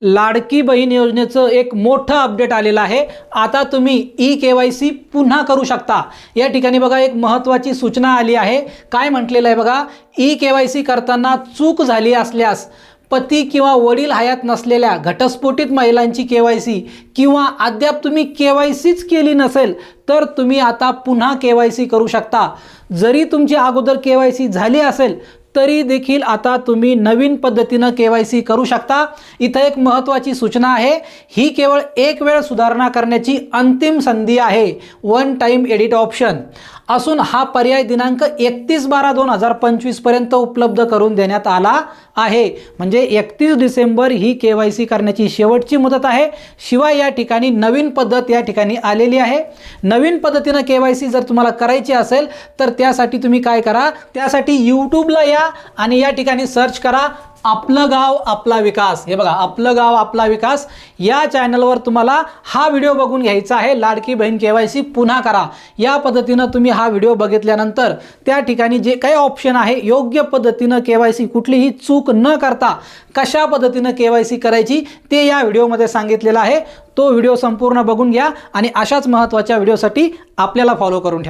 लाडकी बहीण योजनेचं एक मोठं अपडेट आलेलं आहे। आता तुम्ही ई-केवायसी पुन्हा करू शकता। या ठिकाणी बघा एक महत्त्वाची सूचना आली आहे। काय म्हटलेलं आहे बघा, ई-केवायसी करताना चूक झाली असल्यास पती किंवा वडील हयात नसलेल्या घटस्फोटित महिलांची केवायसी किंवा अद्याप तुम्ही केवायसीच केली नसेल तर तुम्ही आता पुन्हा केवायसी करू शकता। जरी तुमची अगोदर केवायसी झाली असेल तरी देखील आता तुम्ही नवीन पद्धतीने केवायसी करू शकता। इथे एक महत्त्वाची सूचना आहे, ही केवळ एक वेळ सुधारणा करण्याची अंतिम संधी आहे, वन टाइम एडिट ऑप्शन असून हा पर्याय दिनांक 31/12/2025 पर्यंत उपलब्ध करून देण्यात आला आहे। म्हणजे 31 डिसेंबर ही केवायसी करण्याची शेवटची मुदत आहे। शिवाय या ठिकाणी नवीन पद्धत या ठिकाणी आलेली आहे। नवीन पद्धतीने केवायसी जर तुम्हाला करायची असेल तर त्यासाठी तुम्ही काय करा, त्यासाठी यूट्यूबला या आणि या ठिकाणी सर्च करा आपलं गाव आपला विकास। हे बघा, आपलं गाव आपला विकास या चॅनलवर तुम्हाला हा व्हिडिओ बघून घ्यायचा आहे। लाडकी बहीण केवायसी पुन्हा करा या पद्धतीने तुम्ही हा व्हिडिओ बघितल्यानंतर त्या ठिकाणी जे काही ऑप्शन आहे योग्य पद्धतीने केवायसी कुठलीही चूक न करता कशा पद्धतीने केवायसी करायची ते या व्हिडिओमध्ये सांगितलेलं आहे। तो व्हिडिओ संपूर्ण बघून घ्या आणि अशाच महत्त्वाच्या व्हिडिओसाठी आपल्याला फॉलो करून ठेवा।